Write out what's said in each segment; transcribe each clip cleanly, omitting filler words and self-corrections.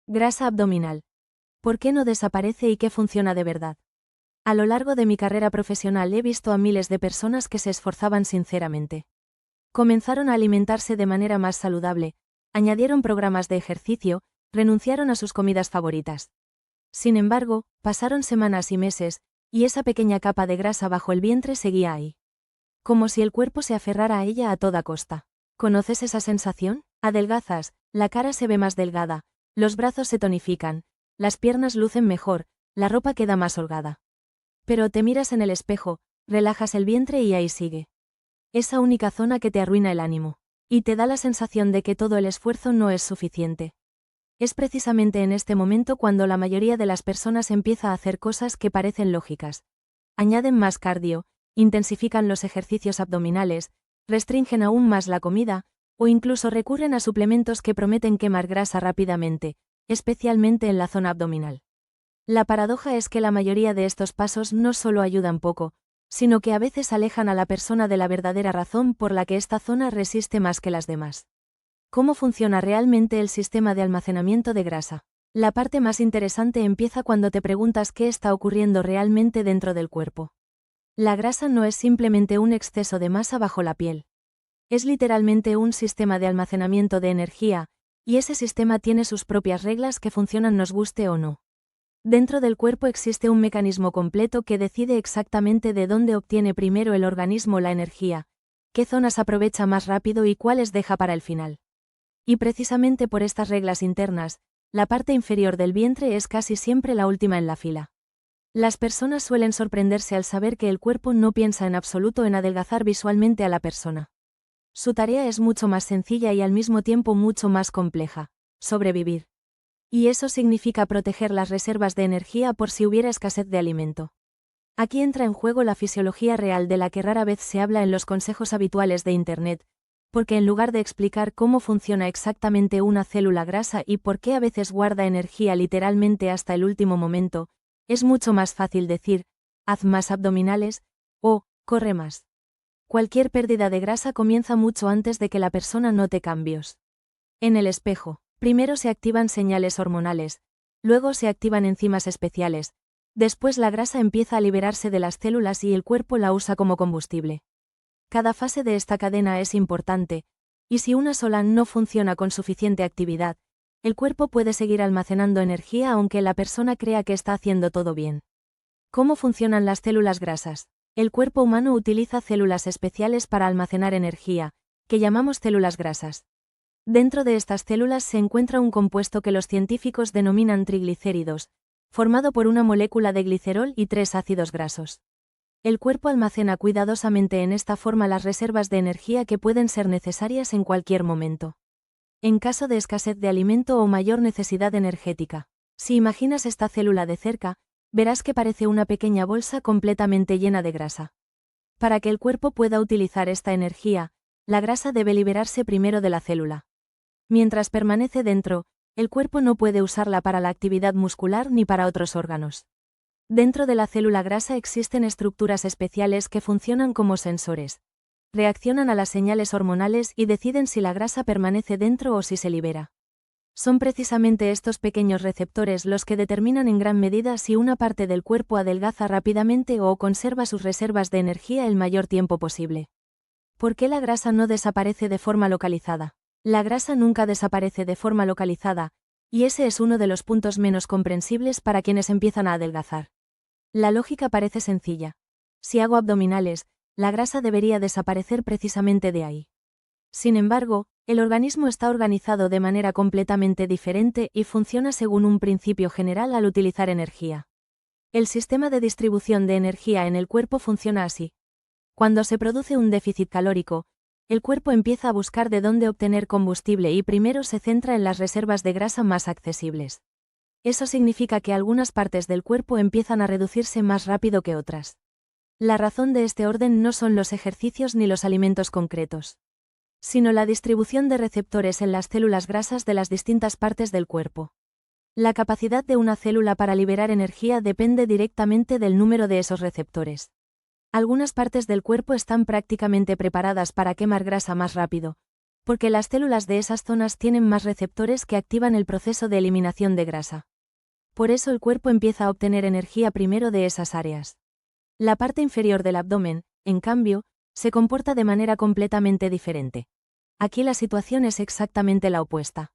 Grasa abdominal. ¿Por qué no desaparece y qué funciona de verdad? A lo largo de mi carrera profesional he visto a miles de personas que se esforzaban sinceramente. Comenzaron a alimentarse de manera más saludable, añadieron programas de ejercicio, renunciaron a sus comidas favoritas. Sin embargo, pasaron semanas y meses, y esa pequeña capa de grasa bajo el vientre seguía ahí. Como si el cuerpo se aferrara a ella a toda costa. ¿Conoces esa sensación? Adelgazas, la cara se ve más delgada, los brazos se tonifican, las piernas lucen mejor, la ropa queda más holgada. Pero te miras en el espejo, relajas el vientre y ahí sigue. Esa única zona que te arruina el ánimo. Y te da la sensación de que todo el esfuerzo no es suficiente. Es precisamente en este momento cuando la mayoría de las personas empieza a hacer cosas que parecen lógicas. Añaden más cardio, intensifican los ejercicios abdominales, restringen aún más la comida, o incluso recurren a suplementos que prometen quemar grasa rápidamente, especialmente en la zona abdominal. La paradoja es que la mayoría de estos pasos no solo ayudan poco, sino que a veces alejan a la persona de la verdadera razón por la que esta zona resiste más que las demás. ¿Cómo funciona realmente el sistema de almacenamiento de grasa? La parte más interesante empieza cuando te preguntas qué está ocurriendo realmente dentro del cuerpo. La grasa no es simplemente un exceso de masa bajo la piel. Es literalmente un sistema de almacenamiento de energía, y ese sistema tiene sus propias reglas que funcionan nos guste o no. Dentro del cuerpo existe un mecanismo completo que decide exactamente de dónde obtiene primero el organismo la energía, qué zonas aprovecha más rápido y cuáles deja para el final. Y precisamente por estas reglas internas, la parte inferior del vientre es casi siempre la última en la fila. Las personas suelen sorprenderse al saber que el cuerpo no piensa en absoluto en adelgazar visualmente a la persona. Su tarea es mucho más sencilla y al mismo tiempo mucho más compleja: sobrevivir. Y eso significa proteger las reservas de energía por si hubiera escasez de alimento. Aquí entra en juego la fisiología real de la que rara vez se habla en los consejos habituales de Internet, porque en lugar de explicar cómo funciona exactamente una célula grasa y por qué a veces guarda energía literalmente hasta el último momento, es mucho más fácil decir: haz más abdominales, o corre más. Cualquier pérdida de grasa comienza mucho antes de que la persona note cambios. En el espejo, primero se activan señales hormonales, luego se activan enzimas especiales, después la grasa empieza a liberarse de las células y el cuerpo la usa como combustible. Cada fase de esta cadena es importante, y si una sola no funciona con suficiente actividad, el cuerpo puede seguir almacenando energía aunque la persona crea que está haciendo todo bien. ¿Cómo funcionan las células grasas? El cuerpo humano utiliza células especiales para almacenar energía, que llamamos células grasas. Dentro de estas células se encuentra un compuesto que los científicos denominan triglicéridos, formado por una molécula de glicerol y 3 ácidos grasos. El cuerpo almacena cuidadosamente en esta forma las reservas de energía que pueden ser necesarias en cualquier momento. En caso de escasez de alimento o mayor necesidad energética. Si imaginas esta célula de cerca, verás que parece una pequeña bolsa completamente llena de grasa. Para que el cuerpo pueda utilizar esta energía, la grasa debe liberarse primero de la célula. Mientras permanece dentro, el cuerpo no puede usarla para la actividad muscular ni para otros órganos. Dentro de la célula grasa existen estructuras especiales que funcionan como sensores. Reaccionan a las señales hormonales y deciden si la grasa permanece dentro o si se libera. Son precisamente estos pequeños receptores los que determinan en gran medida si una parte del cuerpo adelgaza rápidamente o conserva sus reservas de energía el mayor tiempo posible. ¿Por qué la grasa no desaparece de forma localizada? La grasa nunca desaparece de forma localizada, y ese es uno de los puntos menos comprensibles para quienes empiezan a adelgazar. La lógica parece sencilla. Si hago abdominales, la grasa debería desaparecer precisamente de ahí. Sin embargo, el organismo está organizado de manera completamente diferente y funciona según un principio general al utilizar energía. El sistema de distribución de energía en el cuerpo funciona así. Cuando se produce un déficit calórico, el cuerpo empieza a buscar de dónde obtener combustible y primero se centra en las reservas de grasa más accesibles. Eso significa que algunas partes del cuerpo empiezan a reducirse más rápido que otras. La razón de este orden no son los ejercicios ni los alimentos concretos, sino la distribución de receptores en las células grasas de las distintas partes del cuerpo. La capacidad de una célula para liberar energía depende directamente del número de esos receptores. Algunas partes del cuerpo están prácticamente preparadas para quemar grasa más rápido, porque las células de esas zonas tienen más receptores que activan el proceso de eliminación de grasa. Por eso el cuerpo empieza a obtener energía primero de esas áreas. La parte inferior del abdomen, en cambio, se comporta de manera completamente diferente. Aquí la situación es exactamente la opuesta.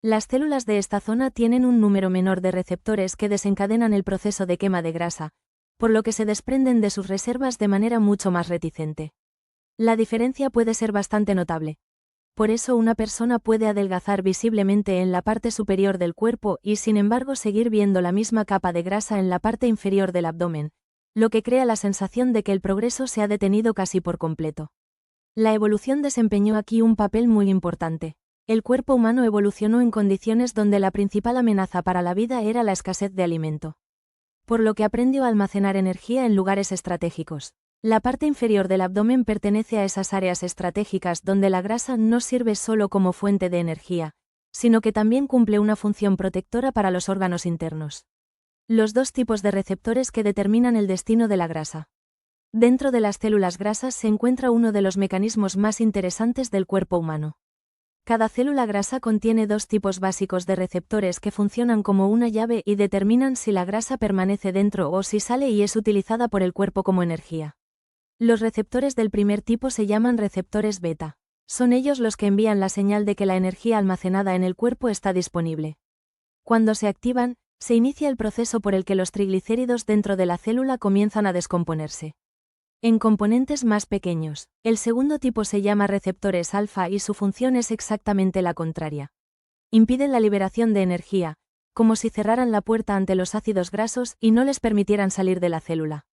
Las células de esta zona tienen un número menor de receptores que desencadenan el proceso de quema de grasa, por lo que se desprenden de sus reservas de manera mucho más reticente. La diferencia puede ser bastante notable. Por eso una persona puede adelgazar visiblemente en la parte superior del cuerpo y sin embargo seguir viendo la misma capa de grasa en la parte inferior del abdomen, lo que crea la sensación de que el progreso se ha detenido casi por completo. La evolución desempeñó aquí un papel muy importante. El cuerpo humano evolucionó en condiciones donde la principal amenaza para la vida era la escasez de alimento. Por lo que aprendió a almacenar energía en lugares estratégicos. La parte inferior del abdomen pertenece a esas áreas estratégicas donde la grasa no sirve solo como fuente de energía, sino que también cumple una función protectora para los órganos internos. Los dos tipos de receptores que determinan el destino de la grasa. Dentro de las células grasas se encuentra uno de los mecanismos más interesantes del cuerpo humano. Cada célula grasa contiene dos tipos básicos de receptores que funcionan como una llave y determinan si la grasa permanece dentro o si sale y es utilizada por el cuerpo como energía. Los receptores del primer tipo se llaman receptores beta. Son ellos los que envían la señal de que la energía almacenada en el cuerpo está disponible. Cuando se activan, se inicia el proceso por el que los triglicéridos dentro de la célula comienzan a descomponerse en componentes más pequeños. El segundo tipo se llama receptores alfa y su función es exactamente la contraria. Impiden la liberación de energía, como si cerraran la puerta ante los ácidos grasos y no les permitieran salir de la célula.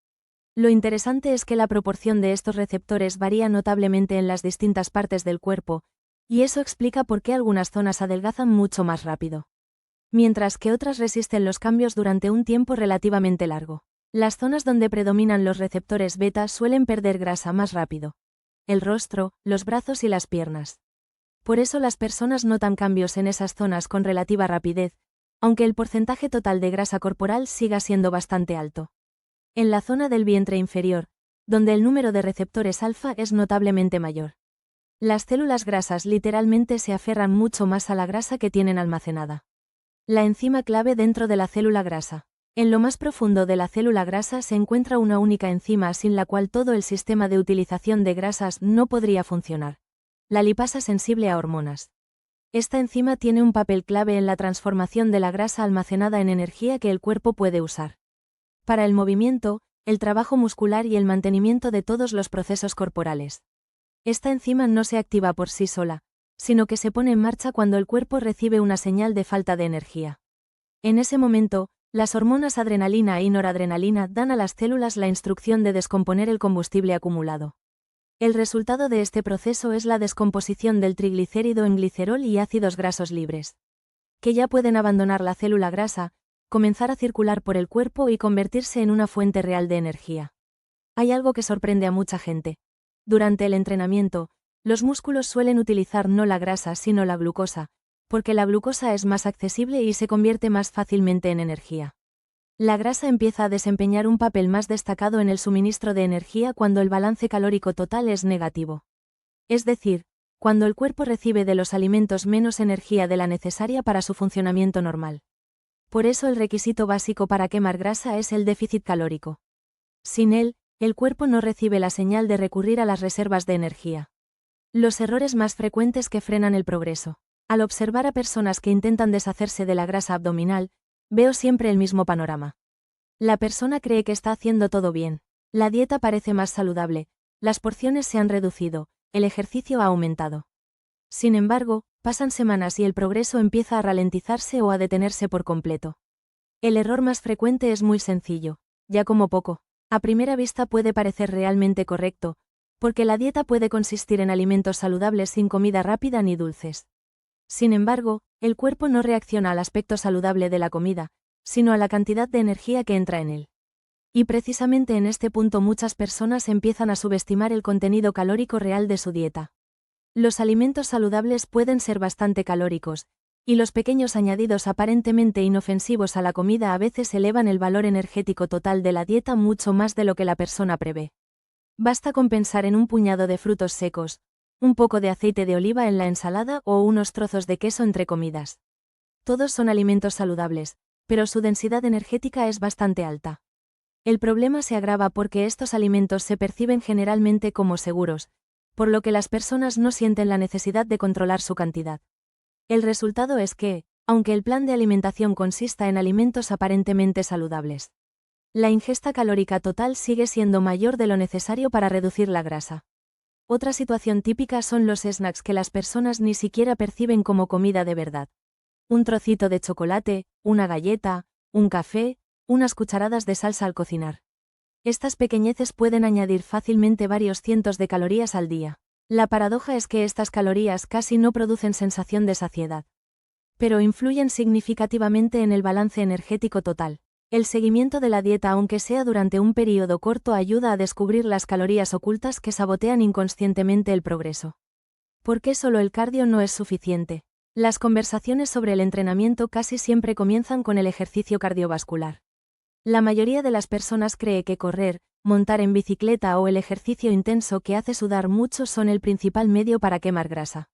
Lo interesante es que la proporción de estos receptores varía notablemente en las distintas partes del cuerpo, y eso explica por qué algunas zonas adelgazan mucho más rápido, mientras que otras resisten los cambios durante un tiempo relativamente largo. Las zonas donde predominan los receptores beta suelen perder grasa más rápido. El rostro, los brazos y las piernas. Por eso las personas notan cambios en esas zonas con relativa rapidez, aunque el porcentaje total de grasa corporal siga siendo bastante alto. En la zona del vientre inferior, donde el número de receptores alfa es notablemente mayor. Las células grasas literalmente se aferran mucho más a la grasa que tienen almacenada. La enzima clave dentro de la célula grasa. En lo más profundo de la célula grasa se encuentra una única enzima sin la cual todo el sistema de utilización de grasas no podría funcionar. La lipasa sensible a hormonas. Esta enzima tiene un papel clave en la transformación de la grasa almacenada en energía que el cuerpo puede usar para el movimiento, el trabajo muscular y el mantenimiento de todos los procesos corporales. Esta enzima no se activa por sí sola, sino que se pone en marcha cuando el cuerpo recibe una señal de falta de energía. En ese momento, las hormonas adrenalina y noradrenalina dan a las células la instrucción de descomponer el combustible acumulado. El resultado de este proceso es la descomposición del triglicérido en glicerol y ácidos grasos libres, que ya pueden abandonar la célula grasa, comenzar a circular por el cuerpo y convertirse en una fuente real de energía. Hay algo que sorprende a mucha gente. Durante el entrenamiento, los músculos suelen utilizar no la grasa sino la glucosa, porque la glucosa es más accesible y se convierte más fácilmente en energía. La grasa empieza a desempeñar un papel más destacado en el suministro de energía cuando el balance calórico total es negativo. Es decir, cuando el cuerpo recibe de los alimentos menos energía de la necesaria para su funcionamiento normal. Por eso el requisito básico para quemar grasa es el déficit calórico. Sin él, el cuerpo no recibe la señal de recurrir a las reservas de energía. Los errores más frecuentes que frenan el progreso. Al observar a personas que intentan deshacerse de la grasa abdominal, veo siempre el mismo panorama. La persona cree que está haciendo todo bien. La dieta parece más saludable, las porciones se han reducido, el ejercicio ha aumentado. Sin embargo, pasan semanas y el progreso empieza a ralentizarse o a detenerse por completo. El error más frecuente es muy sencillo, ya como poco. A primera vista puede parecer realmente correcto, porque la dieta puede consistir en alimentos saludables sin comida rápida ni dulces. Sin embargo, el cuerpo no reacciona al aspecto saludable de la comida, sino a la cantidad de energía que entra en él. Y precisamente en este punto muchas personas empiezan a subestimar el contenido calórico real de su dieta. Los alimentos saludables pueden ser bastante calóricos, y los pequeños añadidos aparentemente inofensivos a la comida a veces elevan el valor energético total de la dieta mucho más de lo que la persona prevé. Basta con pensar en un puñado de frutos secos, un poco de aceite de oliva en la ensalada o unos trozos de queso entre comidas. Todos son alimentos saludables, pero su densidad energética es bastante alta. El problema se agrava porque estos alimentos se perciben generalmente como seguros, por lo que las personas no sienten la necesidad de controlar su cantidad. El resultado es que, aunque el plan de alimentación consista en alimentos aparentemente saludables, la ingesta calórica total sigue siendo mayor de lo necesario para reducir la grasa. Otra situación típica son los snacks que las personas ni siquiera perciben como comida de verdad. Un trocito de chocolate, una galleta, un café, unas cucharadas de salsa al cocinar. Estas pequeñeces pueden añadir fácilmente varios cientos de calorías al día. La paradoja es que estas calorías casi no producen sensación de saciedad, pero influyen significativamente en el balance energético total. El seguimiento de la dieta, aunque sea durante un periodo corto, ayuda a descubrir las calorías ocultas que sabotean inconscientemente el progreso. ¿Por qué solo el cardio no es suficiente? Las conversaciones sobre el entrenamiento casi siempre comienzan con el ejercicio cardiovascular. La mayoría de las personas cree que correr, montar en bicicleta o el ejercicio intenso que hace sudar mucho son el principal medio para quemar grasa.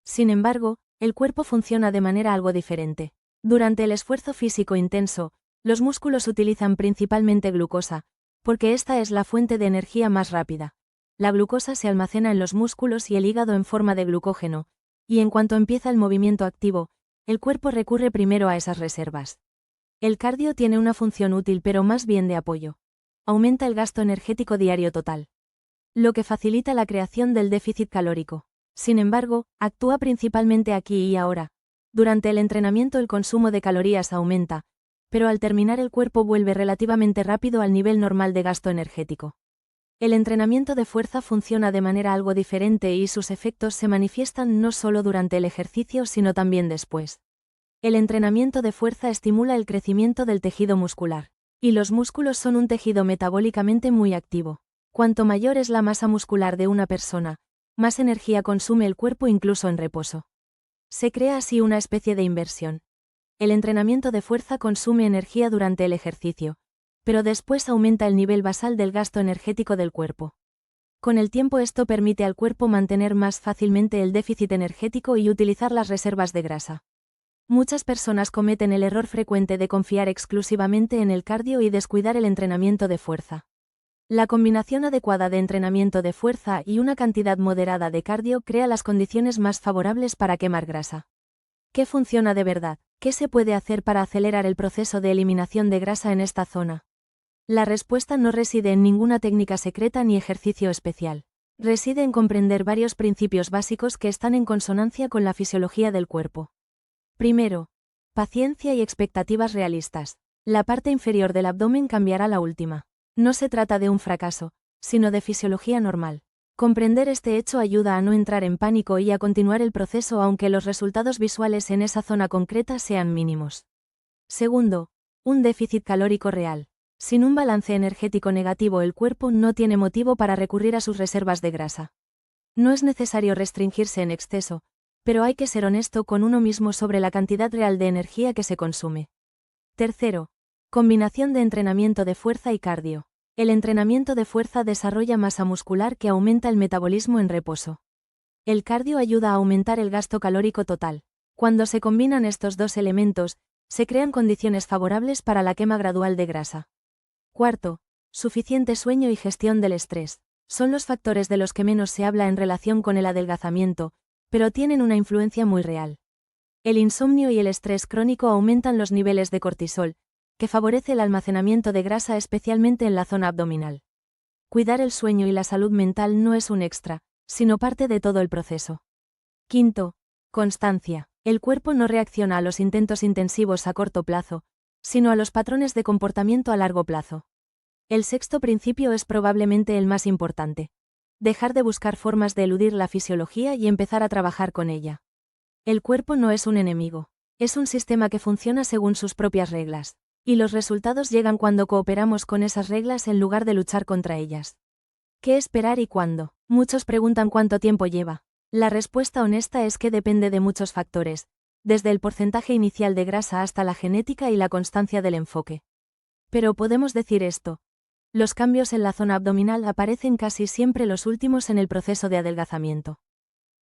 Sin embargo, el cuerpo funciona de manera algo diferente. Durante el esfuerzo físico intenso, los músculos utilizan principalmente glucosa, porque esta es la fuente de energía más rápida. La glucosa se almacena en los músculos y el hígado en forma de glucógeno, y en cuanto empieza el movimiento activo, el cuerpo recurre primero a esas reservas. El cardio tiene una función útil pero más bien de apoyo. Aumenta el gasto energético diario total, lo que facilita la creación del déficit calórico. Sin embargo, actúa principalmente aquí y ahora. Durante el entrenamiento el consumo de calorías aumenta, pero al terminar el cuerpo vuelve relativamente rápido al nivel normal de gasto energético. El entrenamiento de fuerza funciona de manera algo diferente y sus efectos se manifiestan no solo durante el ejercicio sino también después. El entrenamiento de fuerza estimula el crecimiento del tejido muscular, y los músculos son un tejido metabólicamente muy activo. Cuanto mayor es la masa muscular de una persona, más energía consume el cuerpo incluso en reposo. Se crea así una especie de inversión. El entrenamiento de fuerza consume energía durante el ejercicio, pero después aumenta el nivel basal del gasto energético del cuerpo. Con el tiempo esto permite al cuerpo mantener más fácilmente el déficit energético y utilizar las reservas de grasa. Muchas personas cometen el error frecuente de confiar exclusivamente en el cardio y descuidar el entrenamiento de fuerza. La combinación adecuada de entrenamiento de fuerza y una cantidad moderada de cardio crea las condiciones más favorables para quemar grasa. ¿Qué funciona de verdad? ¿Qué se puede hacer para acelerar el proceso de eliminación de grasa en esta zona? La respuesta no reside en ninguna técnica secreta ni ejercicio especial. Reside en comprender varios principios básicos que están en consonancia con la fisiología del cuerpo. Primero, paciencia y expectativas realistas. La parte inferior del abdomen cambiará la última. No se trata de un fracaso, sino de fisiología normal. Comprender este hecho ayuda a no entrar en pánico y a continuar el proceso aunque los resultados visuales en esa zona concreta sean mínimos. Segundo, un déficit calórico real. Sin un balance energético negativo el cuerpo no tiene motivo para recurrir a sus reservas de grasa. No es necesario restringirse en exceso, pero hay que ser honesto con uno mismo sobre la cantidad real de energía que se consume. Tercero, combinación de entrenamiento de fuerza y cardio. El entrenamiento de fuerza desarrolla masa muscular que aumenta el metabolismo en reposo. El cardio ayuda a aumentar el gasto calórico total. Cuando se combinan estos dos elementos, se crean condiciones favorables para la quema gradual de grasa. Cuarto, suficiente sueño y gestión del estrés. Son los factores de los que menos se habla en relación con el adelgazamiento, pero tienen una influencia muy real. El insomnio y el estrés crónico aumentan los niveles de cortisol, que favorece el almacenamiento de grasa especialmente en la zona abdominal. Cuidar el sueño y la salud mental no es un extra, sino parte de todo el proceso. Quinto, constancia. El cuerpo no reacciona a los intentos intensivos a corto plazo, sino a los patrones de comportamiento a largo plazo. El sexto principio es probablemente el más importante. Dejar de buscar formas de eludir la fisiología y empezar a trabajar con ella. El cuerpo no es un enemigo, es un sistema que funciona según sus propias reglas, y los resultados llegan cuando cooperamos con esas reglas en lugar de luchar contra ellas. ¿Qué esperar y cuándo? Muchos preguntan cuánto tiempo lleva. La respuesta honesta es que depende de muchos factores, desde el porcentaje inicial de grasa hasta la genética y la constancia del enfoque. Pero podemos decir esto. Los cambios en la zona abdominal aparecen casi siempre los últimos en el proceso de adelgazamiento.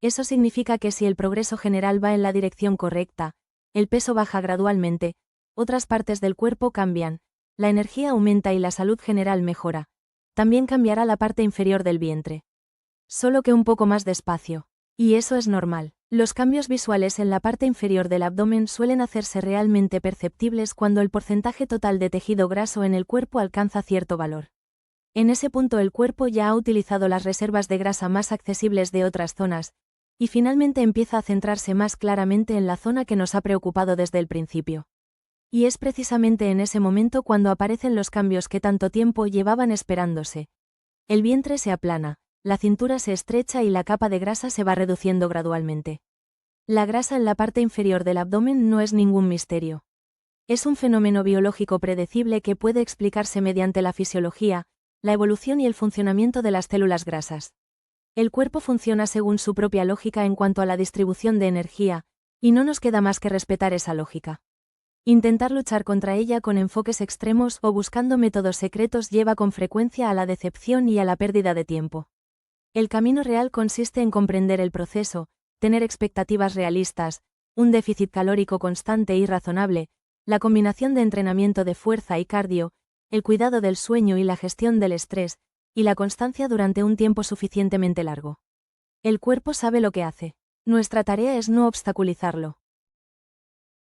Eso significa que si el progreso general va en la dirección correcta, el peso baja gradualmente, otras partes del cuerpo cambian, la energía aumenta y la salud general mejora. También cambiará la parte inferior del vientre. Solo que un poco más despacio. Y eso es normal. Los cambios visuales en la parte inferior del abdomen suelen hacerse realmente perceptibles cuando el porcentaje total de tejido graso en el cuerpo alcanza cierto valor. En ese punto el cuerpo ya ha utilizado las reservas de grasa más accesibles de otras zonas, y finalmente empieza a centrarse más claramente en la zona que nos ha preocupado desde el principio. Y es precisamente en ese momento cuando aparecen los cambios que tanto tiempo llevaban esperándose. El vientre se aplana, la cintura se estrecha y la capa de grasa se va reduciendo gradualmente. La grasa en la parte inferior del abdomen no es ningún misterio. Es un fenómeno biológico predecible que puede explicarse mediante la fisiología, la evolución y el funcionamiento de las células grasas. El cuerpo funciona según su propia lógica en cuanto a la distribución de energía, y no nos queda más que respetar esa lógica. Intentar luchar contra ella con enfoques extremos o buscando métodos secretos lleva con frecuencia a la decepción y a la pérdida de tiempo. El camino real consiste en comprender el proceso, tener expectativas realistas, un déficit calórico constante y razonable, la combinación de entrenamiento de fuerza y cardio, el cuidado del sueño y la gestión del estrés, y la constancia durante un tiempo suficientemente largo. El cuerpo sabe lo que hace. Nuestra tarea es no obstaculizarlo.